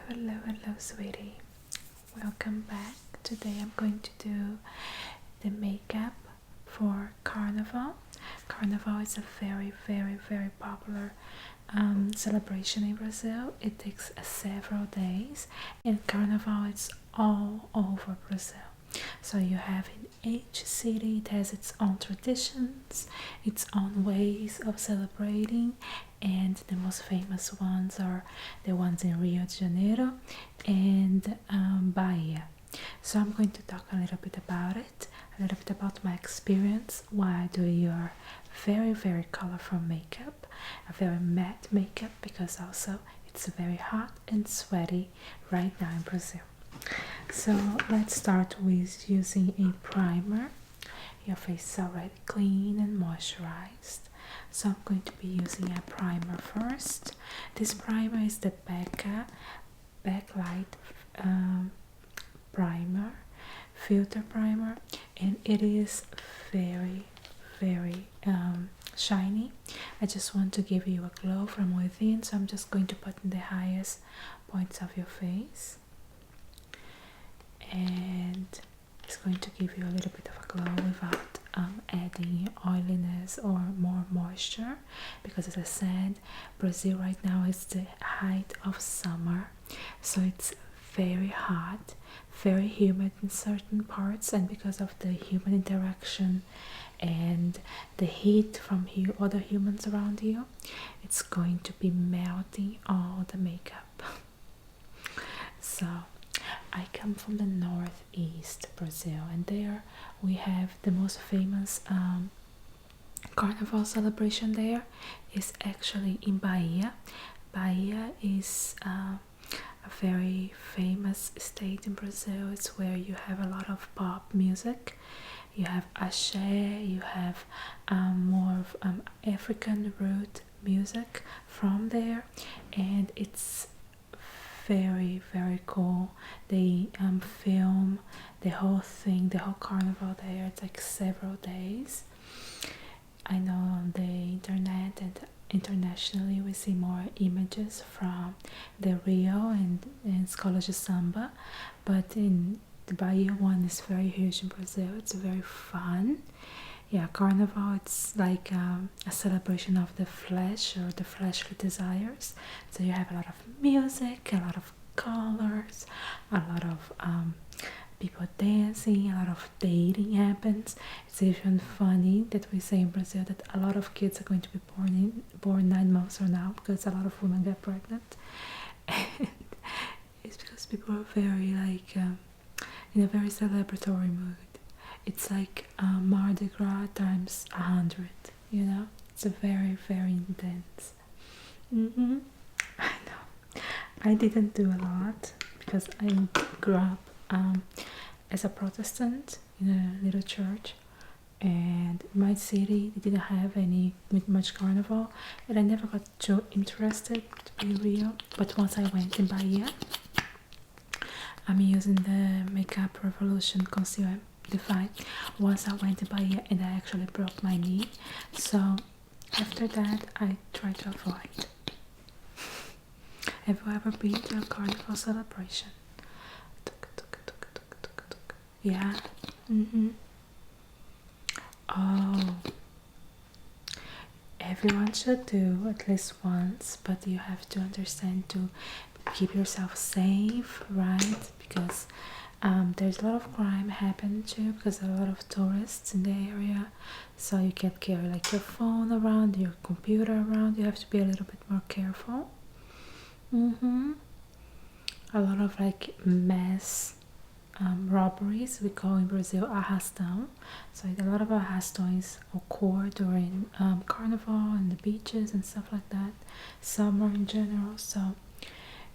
Hello, sweetie. Welcome back. Today I'm going to do the makeup for Carnaval. Carnaval is a very popular celebration in Brazil. It takes several days, and Carnaval is all over Brazil. So you have in each city, it has its own traditions, its own ways of celebrating, and the most famous ones are the ones in Rio de Janeiro and Bahia. So I'm going to talk a little bit about it, a little bit about my experience, why I do your very colorful makeup, a very matte makeup, because also it's very hot and sweaty right now in Brazil. So let's start with using a primer. Your face is already clean and moisturized. So I'm going to be using a primer first. This primer is the Backlight primer, filter primer, and it is very shiny. I just want to give you a glow from within, so I'm just going to put in the highest points of your face, and it's going to give you a little bit of a glow without adding oiliness or more moisture, because as I said, Brazil right now is the height of summer, so it's very hot, very humid in certain parts, and because of the human interaction and the heat from other humans around you, it's going to be melting all the makeup. So I come from the northeast Brazil, and there we have the most famous carnival celebration. There is actually in Bahia. Bahia is a very famous state in Brazil. It's where you have a lot of pop music. You have axé, you have more of African root music from there, and it's very cool. They film the whole thing, the whole carnival there. It's like several days. I know on the internet and internationally we see more images from the Rio and Escola de Samba, but in the Bahia one is very huge in Brazil. It's very fun. Yeah, Carnival, it's like a celebration of the flesh or the fleshly desires. So you have a lot of music, a lot of colors, a lot of people dancing, a lot of dating happens. It's even funny that we say in Brazil that a lot of kids are going to be born 9 months from now, because a lot of women get pregnant. And it's because people are very like in a very celebratory mood. It's like Mardi Gras times 100, you know? It's a very intense. I know. I didn't do a lot because I grew up as a Protestant in a little church, and in my city they didn't have any much carnival, and I never got too interested, to be real. But once I went in Bahia, I'm using the Makeup Revolution Concealer Define. Once I went to Bahia and I actually broke my knee, so after that I try to avoid. Have you ever been to a carnival celebration? Yeah. Oh, everyone should do at least once, but you have to understand to keep yourself safe, right? Because there's a lot of crime happen too, because there are a lot of tourists in the area, so you can't carry like your phone around, your computer around. You have to be a little bit more careful. A lot of like mass robberies, we call in Brazil arrastão. So a lot of arrastões occur during carnival and the beaches and stuff like that, summer in general. So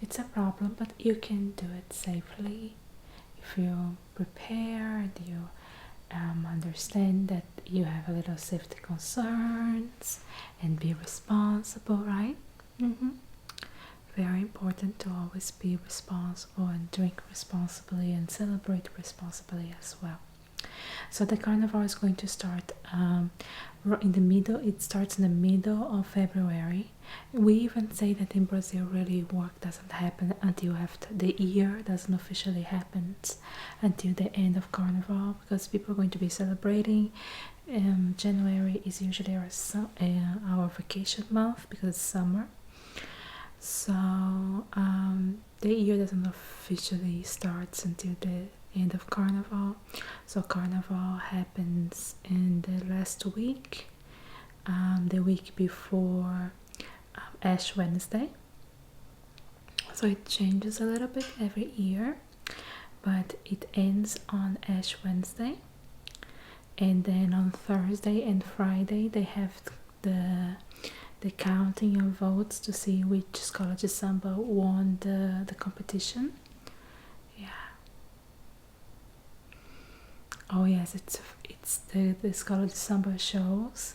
it's a problem, but you can do it safely if you prepare and you understand that you have a little safety concerns and be responsible, right? Very important to always be responsible and drink responsibly and celebrate responsibly as well. So the carnival is going to start in the middle. It starts in the middle of February. We even say that in Brazil really work doesn't happen until after the year doesn't officially happen until the end of carnival, because people are going to be celebrating. January is usually our vacation month because it's summer. So the year doesn't officially start until the end of carnival. So carnival happens in the last week, the week before Ash Wednesday. So it changes a little bit every year, but it ends on Ash Wednesday, and then on Thursday and Friday they have the counting of votes to see which escola de samba won the competition. Yeah. Oh yes, it's the escola de samba shows.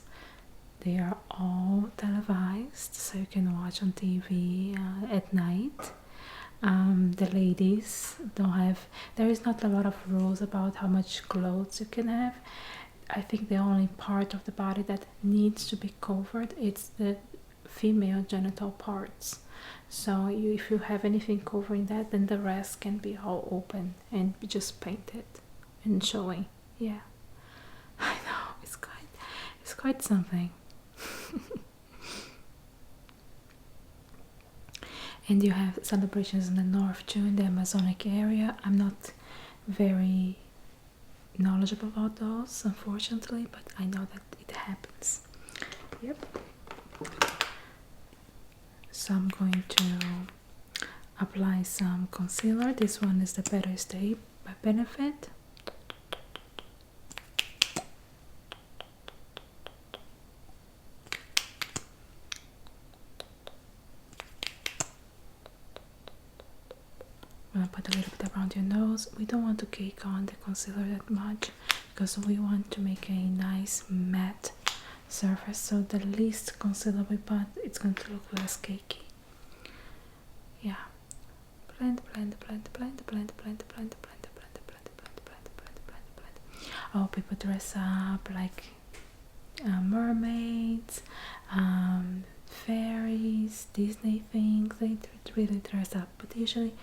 They are all televised, so you can watch on TV at night. The ladies don't have. There is not a lot of rules about how much clothes you can have. I think the only part of the body that needs to be covered is the female genital parts. So if you have anything covering that, then the rest can be all open and just painted and showing. Yeah, I know, it's quite something. And you have celebrations in the north too, in the Amazonic area. I'm not very knowledgeable about those, unfortunately, but I know that it happens. Yep. So I'm going to apply some concealer. This one is the Better Stay by Benefit. I'm gonna put a little bit around your nose. We don't want to cake on the concealer that much because we want to make a nice matte surface, so the least concealer we put, it's going to look less cakey. Yeah. Blend, blend, blend, blend, blend, blend, blend, blend, blend, blend, blend, blend, blend, blend, blend. Oh, people dress up like mermaids, fairies, Disney things. They really dress up, but usually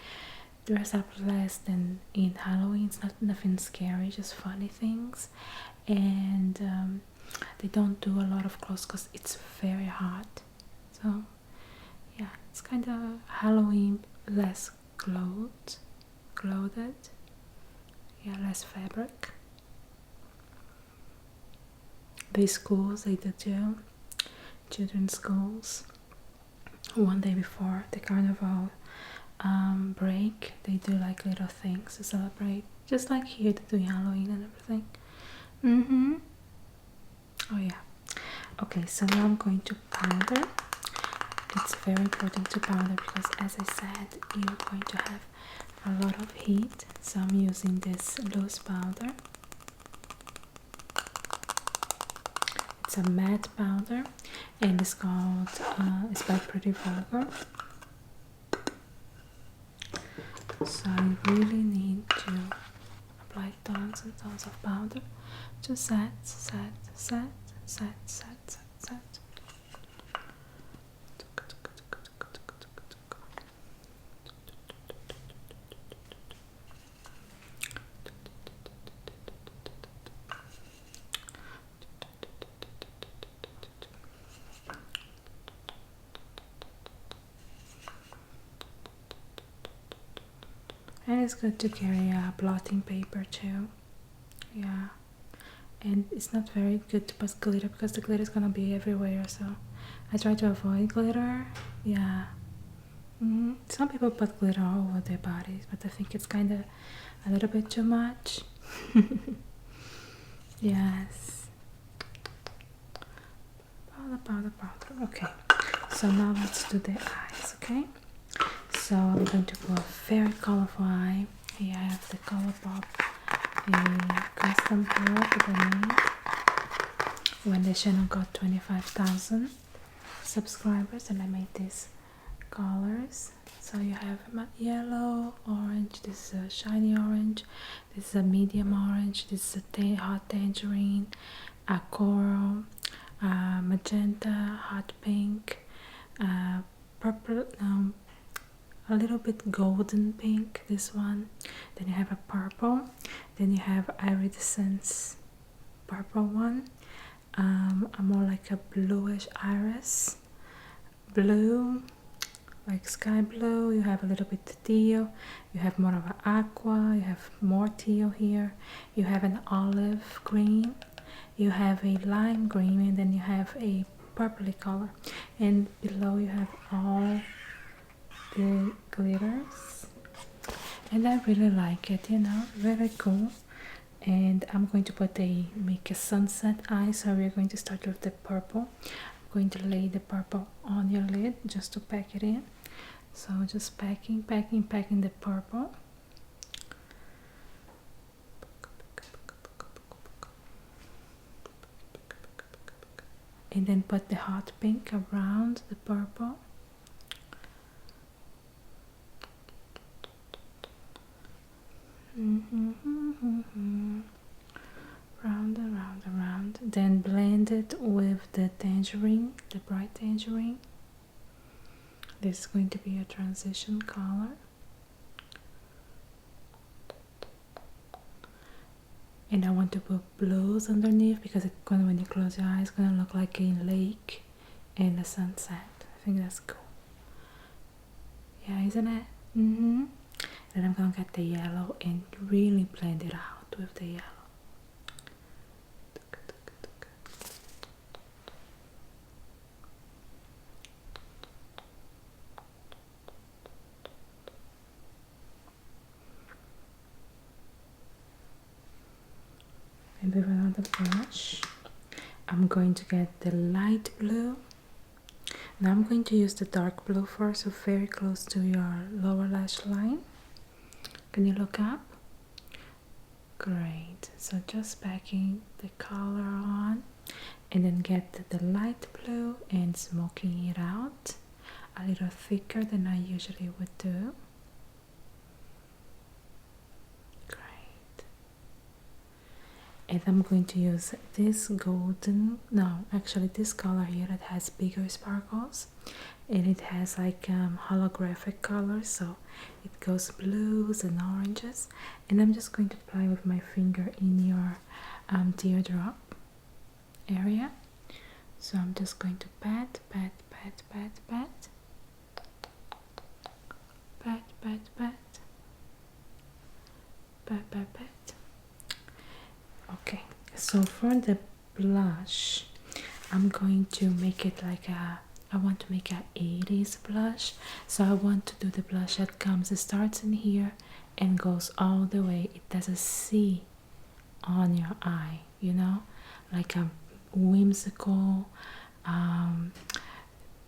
dress up less than in Halloween. It's not nothing scary, just funny things. And they don't do a lot of clothes because it's very hot. So yeah, it's kind of Halloween, less clothed, yeah, less fabric. These schools, they do too, children's schools, one day before the carnival break, they do like little things to celebrate, just like here they're doing Halloween and everything. Oh yeah. Okay, so now I'm going to powder. It's very important to powder because, as I said, you're going to have a lot of heat, so I'm using this loose powder. It's a matte powder and it's called it's by Pretty Vulgar. So I really need to apply tons and tons of powder to set. And it's good to carry a blotting paper too. Yeah. And it's not very good to put glitter because the glitter is gonna be everywhere, so I try to avoid glitter. Yeah. Some people put glitter all over their bodies, but I think it's kind of a little bit too much. Yes. Powder. Okay. So now let's do the eyes, okay? So I'm going to do a very colorful eye. Here I have the Colourpop, a custom palette that I made when the channel got 25,000 subscribers, and I made this colors. So you have yellow, orange, this is a shiny orange, this is a medium orange, this is a hot tangerine, a coral, magenta, hot pink, purple, a little bit golden pink, this one. Then you have a purple, then you have iridescence purple one, a more like a bluish iris blue, like sky blue. You have a little bit teal, you have more of an aqua, you have more teal here, you have an olive green, you have a lime green, and then you have a purpley color, and below you have all the glitters. And I really like it, you know, very cool. And I'm going to make a sunset eye. So we're going to start with the purple. I'm going to lay the purple on your lid just to pack it in. So just packing the purple. And then put the hot pink around the purple. Round and round and round. Then blend it with the tangerine, the bright tangerine. This is going to be a transition color. And I want to put blues underneath because when you close your eyes, it's gonna look like a lake and a sunset. I think that's cool. Yeah, isn't it? Then I'm gonna get the yellow and really blend it out with the yellow. And with another brush, I'm going to get the light blue. Now I'm going to use the dark blue first, so very close to your lower lash line. Can you look up? Great. So just packing the color on, and then get the light blue and smoking it out a little thicker than I usually would do. Great. And I'm going to use this golden, no, actually this color here that has bigger sparkles, and it has like holographic colors, so it goes blues and oranges. And I'm just going to apply with my finger in your teardrop area. So I'm just going to pat, pat, pat, pat, pat, pat, pat, pat, pat, pat, pat. Okay, so for the blush, I'm going to make it like I want to make a 80s blush. So I want to do the blush that it starts in here and goes all the way. It does a C on your eye, you know, like a whimsical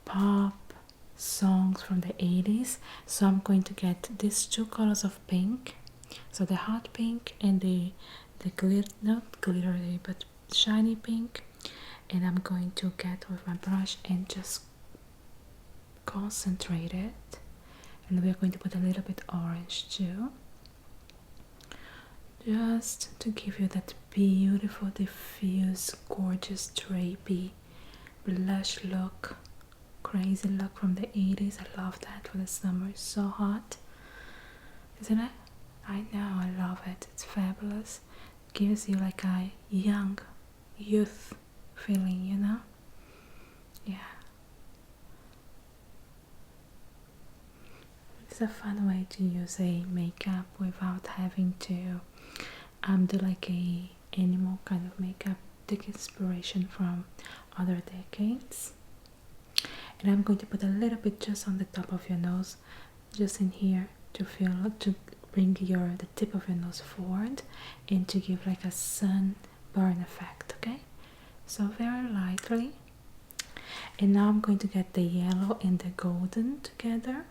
pop songs from the 80s. So I'm going to get these two colors of pink, so the hot pink and the not glittery but shiny pink, and I'm going to get with my brush and just concentrate it. And we're going to put a little bit orange too, just to give you that beautiful diffuse gorgeous drapey blush look, crazy look from the 80s. I love that for the summer. It's so hot, isn't it? I know, I love it. It's fabulous. Gives you like a young youth feeling, you know? Yeah. It's a fun way to use a makeup without having to do like a animal kind of makeup. Take inspiration from other decades. And I'm going to put a little bit just on the top of your nose, just in here, to bring the tip of your nose forward and to give like a sunburn effect. Okay, so very lightly. And now I'm going to get the yellow and the golden together,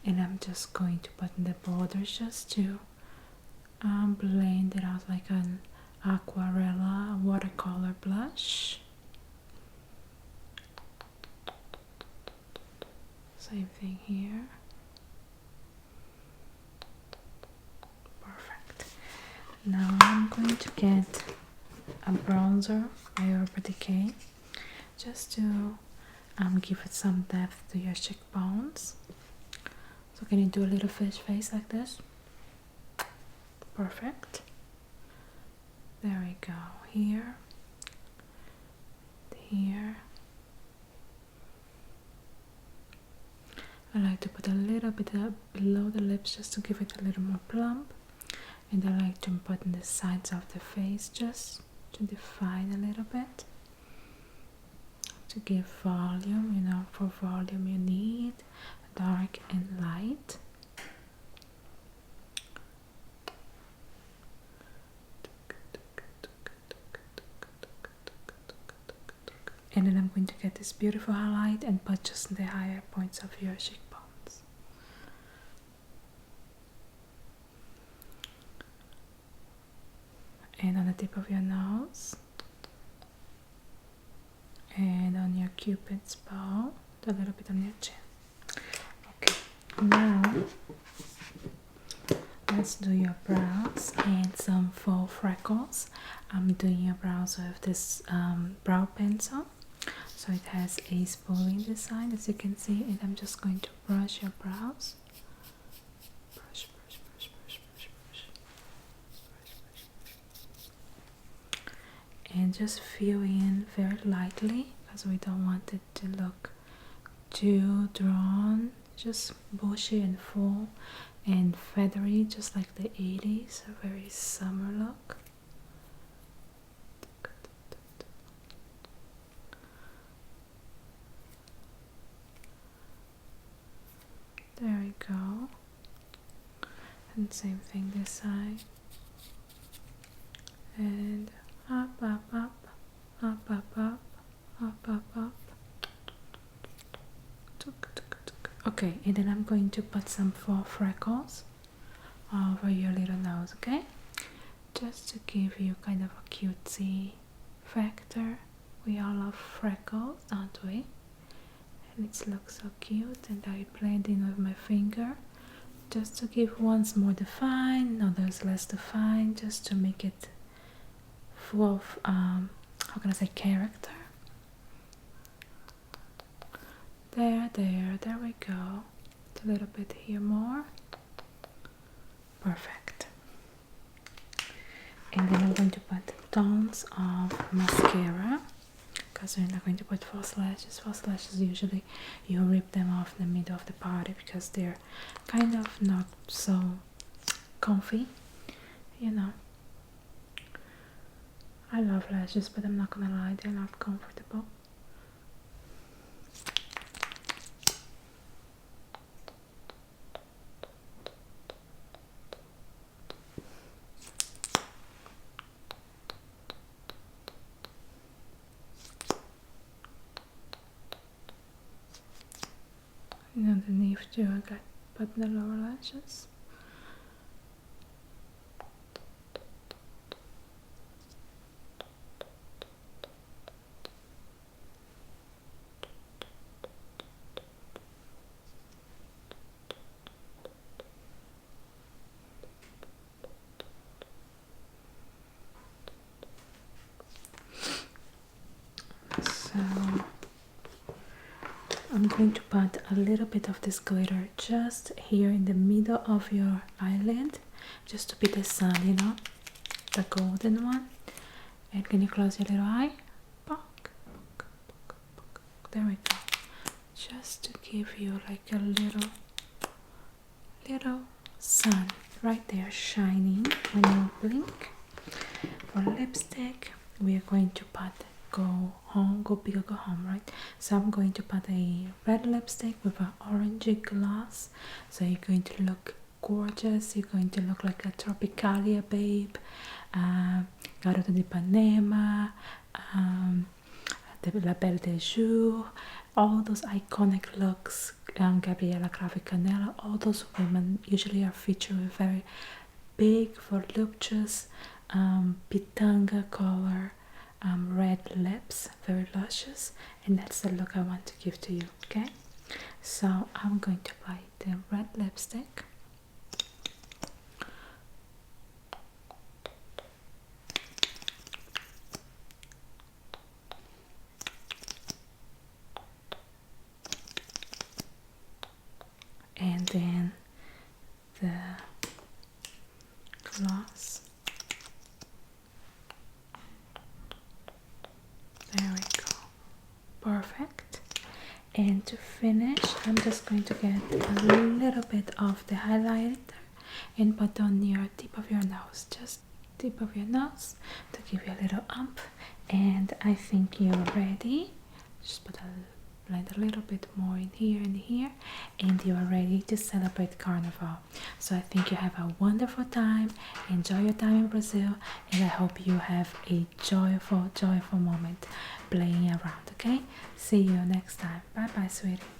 and I'm just going to put in the borders just to blend it out like an aquarella watercolor blush. Same thing here. Perfect. Now I'm going to get a bronzer by Urban Decay just to give it some depth to your cheekbones. So can you do a little fish face like this? Perfect. There we go. Here, here. I like to put a little bit up below the lips just to give it a little more plump, and I like to put in the sides of the face just to define a little bit, to give volume. You know, for volume you need dark and light. And then I'm going to get this beautiful highlight and put just in the higher points of your cheekbones. And on the tip of your nose. And on your cupid's bow. A little bit on your chin. Okay, now let's do your brows and some faux freckles. I'm doing your brows with this brow pencil. So it has a spooling design, as you can see, and I'm just going to brush your brows. Brush, brush, brush, brush, brush, brush. Brush, brush, brush. And just fill in very lightly, because we don't want it to look too drawn, just bushy and full and feathery, just like the 80s, a very summer look. There we go. And same thing this side. And up, up, up, up, up, up, up, up, up. Okay, and then I'm going to put some faux freckles over your little nose, okay? Just to give you kind of a cutesy factor. We all love freckles, don't we? And it looks so cute, and I blend in with my finger just to give ones more defined, others less defined, just to make it full of how can I say, character. There we go. A little bit here more. Perfect. And then I'm going to put tons of mascara, because we're not going to put false lashes. False lashes, usually you rip them off in the middle of the party because they're kind of not so comfy, you know. I love lashes, but I'm not gonna lie, they're not comfortable. And underneath too, I got put the lower lashes. So I'm going to put a little bit of this glitter just here in the middle of your eyelid, just to be the sun, you know, the golden one. And can you close your little eye? There we go. Just to give you like a little sun right there shining when you blink. For lipstick, we are going to put go home, go big or go home, right? So I'm going to put a red lipstick with an orangey gloss. So you're going to look gorgeous. You're going to look like a Tropicalia babe, Garoto di Ipanema, La Belle de Jour, all those iconic looks, Gabriella Crave Canela, all those women usually are featured with very big, voluptuous, pitanga color, red lips, very luscious, and that's the look I want to give to you, okay? So I'm going to apply the red lipstick. And then the gloss. There we go. Perfect. And to finish, I'm just going to get a little bit of the highlighter and put on your tip of your nose, just tip of your nose, to give you a little ump. And I think you're ready. Just blend a little bit more in here and here, and you are ready to celebrate Carnival. So I think you have a wonderful time. Enjoy your time in Brazil, and I hope you have a joyful moment playing around. Okay, see you next time. Bye bye, sweetie.